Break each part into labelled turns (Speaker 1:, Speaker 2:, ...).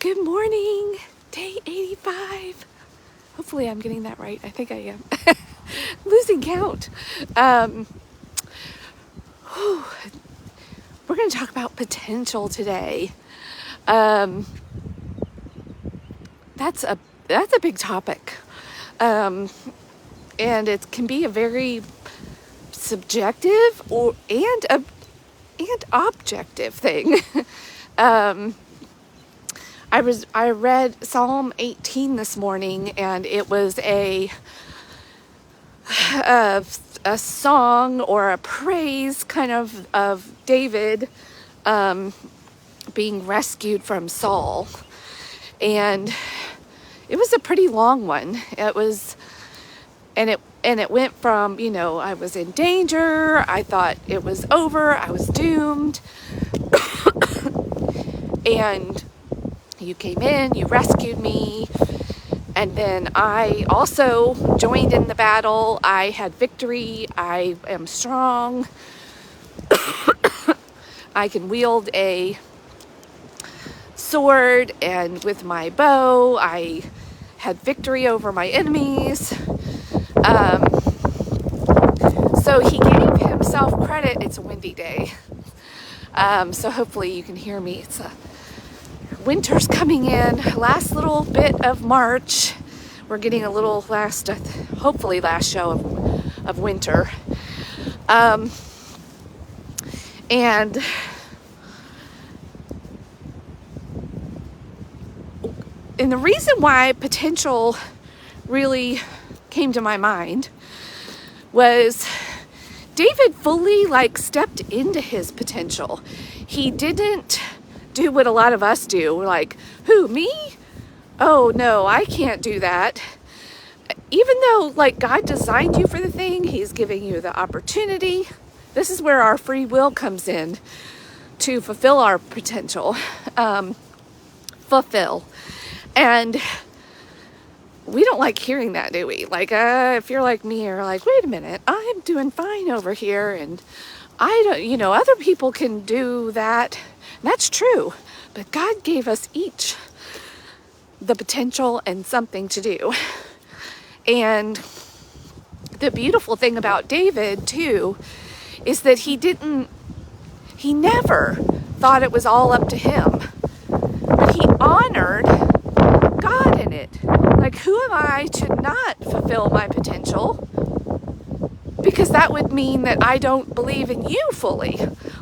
Speaker 1: Good morning, day 85. Hopefully I'm getting that right. I think I am. Losing count. We're going to talk about potential today. That's a big topic. And it can be a very subjective and objective thing. I read Psalm 18 this morning, and it was a song or a praise kind of David being rescued from Saul. And it was a pretty long one. It went from, I was in danger, I thought it was over, I was doomed. And you came in, you rescued me, and then I also joined in the battle. I had victory. I am strong. I can wield a sword, and with my bow, I had victory over my enemies. So he gave himself credit. It's a windy day. So hopefully you can hear me. Winter's coming in, last little bit of March. We're getting a little hopefully last show of winter. And the reason why potential really came to my mind was David fully stepped into his potential. He didn't do what a lot of us do. We're like, who, me? Oh no, I can't do that. Even though God designed you for the thing, he's giving you the opportunity. This is where our free will comes in to fulfill our potential. Fulfill. And we don't like hearing that, do we? If you're like me, you're like, wait a minute, I'm doing fine over here, and I don't, other people can do that. That's true, but God gave us each the potential and something to do. And the beautiful thing about David too is that he never thought it was all up to him, but he honored God in it. Who am I to not fulfill my potential? Because that would mean that I don't believe in you fully.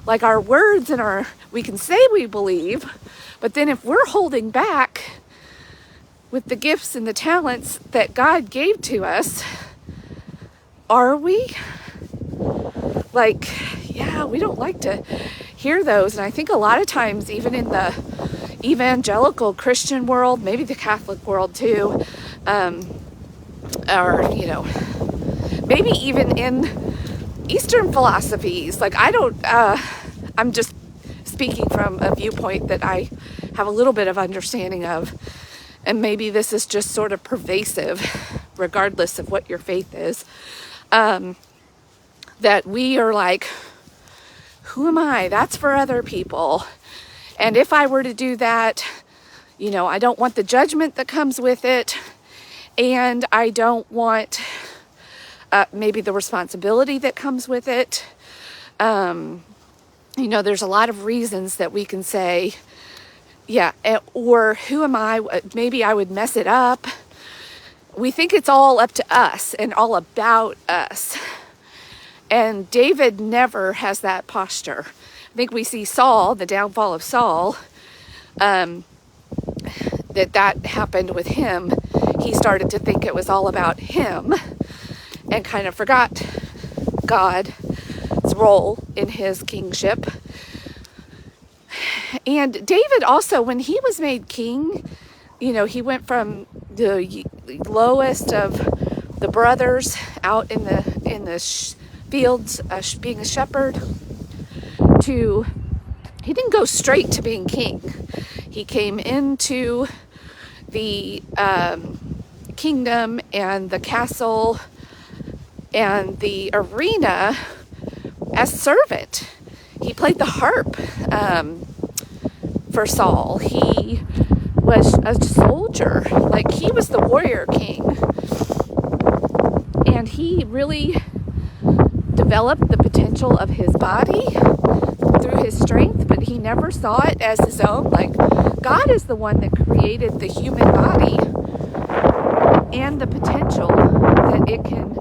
Speaker 1: Our words and we can say we believe, but then if we're holding back with the gifts and the talents that God gave to us, are we? Yeah, we don't like to hear those. And I think a lot of times, even in the evangelical Christian world, maybe the Catholic world too, or, maybe even in Eastern philosophies, I'm just speaking from a viewpoint that I have a little bit of understanding of, and maybe this is just sort of pervasive, regardless of what your faith is, that we are who am I? That's for other people. And if I were to do that, I don't want the judgment that comes with it, and I don't want maybe the responsibility that comes with it. There's a lot of reasons that we can say, yeah, or who am I? Maybe I would mess it up. We think it's all up to us and all about us. And David never has that posture. I think we see Saul, the downfall of Saul, that happened with him. He started to think it was all about him and kind of forgot God's role in his kingship. And David also, when he was made king, he went from the lowest of the brothers out in the fields being a shepherd to, he didn't go straight to being king. He came into the kingdom and the castle and the arena as servant. He played the harp for Saul. He was a soldier. Like, he was the warrior king. And he really developed the potential of his body through his strength, but he never saw it as his own. Like, God is the one that created the human body and the potential that it can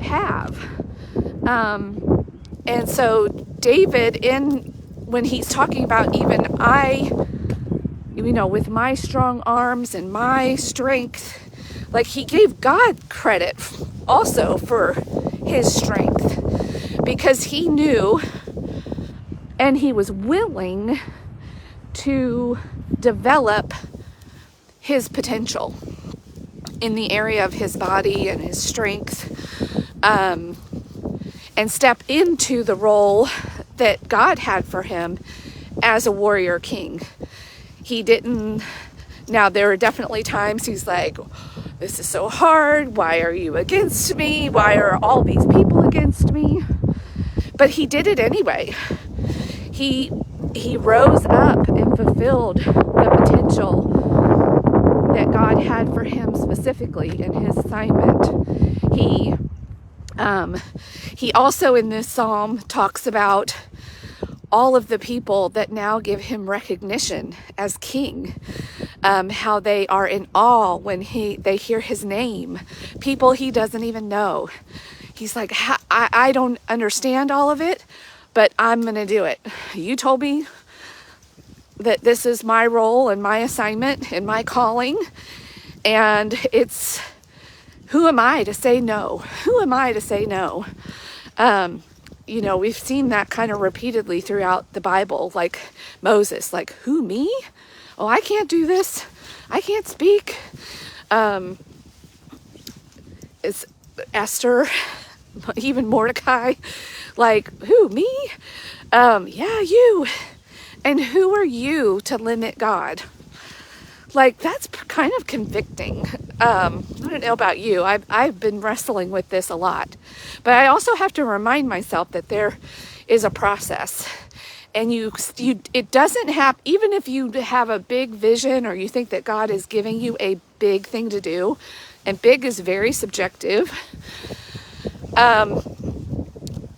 Speaker 1: have. And so David, when he's talking about even with my strong arms and my strength, like, he gave God credit also for his strength, because he knew and he was willing to develop his potential in the area of his body and his strength, and step into the role that God had for him as a warrior king. He didn't. Now, there are definitely times he's like, this is so hard. Why are you against me? Why are all these people against me? But he did it anyway. He rose up and fulfilled the potential that God had for him specifically in his assignment. He also in this psalm talks about all of the people that now give him recognition as king, how they are in awe when they hear his name, people he doesn't even know. He's like, I don't understand all of it, but I'm going to do it. You told me that this is my role and my assignment and my calling, and who am I to say no? Who am I to say no? We've seen that kind of repeatedly throughout the Bible, like Moses, like, who, me? Oh, I can't do this. I can't speak. It's Esther, even Mordecai, like, who, me? Yeah, you. And who are you to limit God? Like, that's kind of convicting. I don't know about you. I've been wrestling with this a lot. But I also have to remind myself that there is a process. And it doesn't have, even if you have a big vision or you think that God is giving you a big thing to do, and big is very subjective,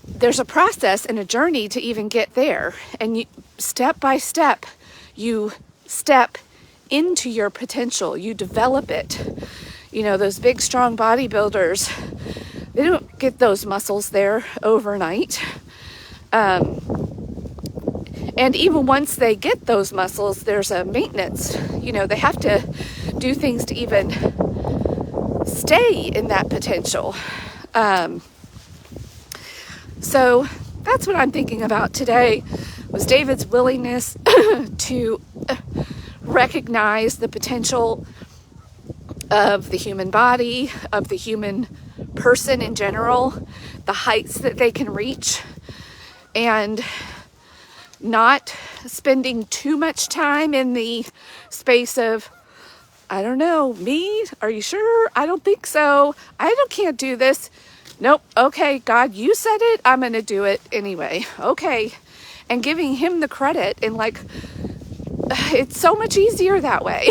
Speaker 1: there's a process and a journey to even get there. And step by step, you step into your potential, you develop it. Those big, strong bodybuilders, they don't get those muscles there overnight. And even once they get those muscles, there's a maintenance. They have to do things to even stay in that potential. So that's what I'm thinking about today, was David's willingness to recognize the potential of the human body, of the human person in general, the heights that they can reach, and not spending too much time in the space of, I don't know, me? Are you sure? I don't think so. Can't do this. Nope. Okay, God, you said it. I'm going to do it anyway. Okay. And giving him the credit, and like, it's so much easier that way.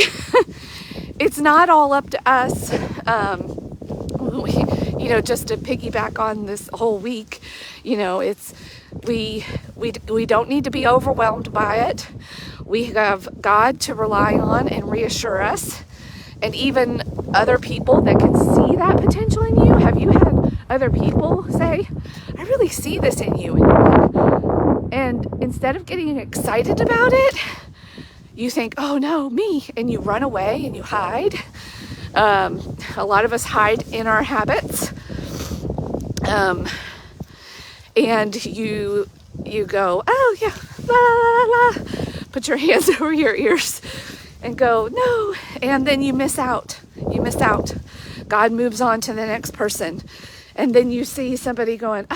Speaker 1: It's not all up to us. Just to piggyback on this whole week, it's, we don't need to be overwhelmed by it. We have God to rely on and reassure us, and even other people that can see that potential in you. Have you had other people say, I really see this in you? And instead of getting excited about it, you think, oh no, me, and you run away and you hide. A lot of us hide in our habits. And you go, oh yeah, la, la, la, la. Put your hands over your ears and go, no. And then you miss out. God moves on to the next person. And then you see somebody going,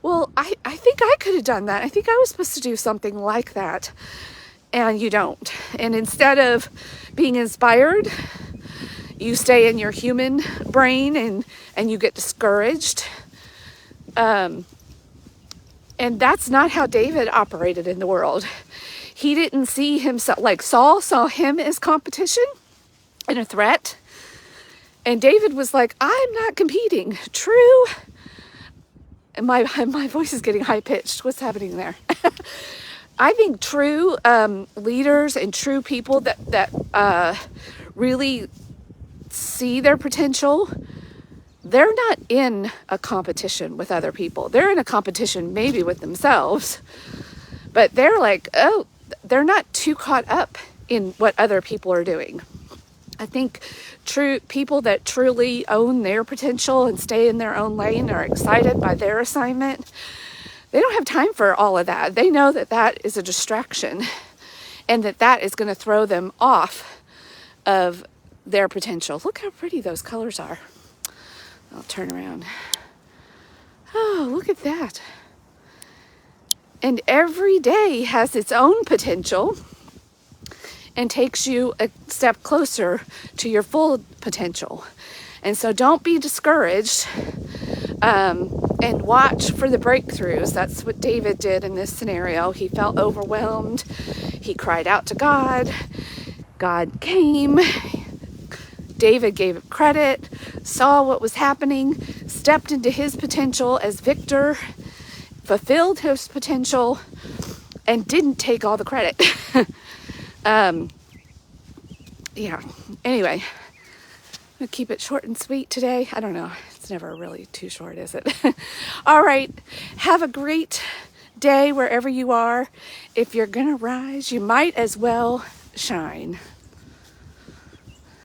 Speaker 1: well, I think I could have done that. I think I was supposed to do something like that. And you don't. And instead of being inspired, you stay in your human brain and you get discouraged. And that's not how David operated in the world. He didn't see himself, like Saul saw him as competition and a threat. And David was like, I'm not competing. True. And my voice is getting high pitched. What's happening there? I think true leaders and true people that really see their potential, they're not in a competition with other people. They're in a competition maybe with themselves, but they're like, oh, they're not too caught up in what other people are doing. I think true people that truly own their potential and stay in their own lane are excited by their assignment. They don't have time for all of that. They know that that is a distraction and that is going to throw them off of their potential. Look how pretty those colors are. I'll turn around. Oh, look at that. And every day has its own potential and takes you a step closer to your full potential. And so don't be discouraged, and watch for the breakthroughs. That's what David did in this scenario. He felt overwhelmed. He cried out to God. God came. David gave him credit, saw what was happening, stepped into his potential as victor, fulfilled his potential, and didn't take all the credit. Yeah. Anyway, I'm gonna keep it short and sweet today. I don't know. It's never really too short, is it? All right. Have a great day wherever you are. If you're gonna rise, you might as well shine.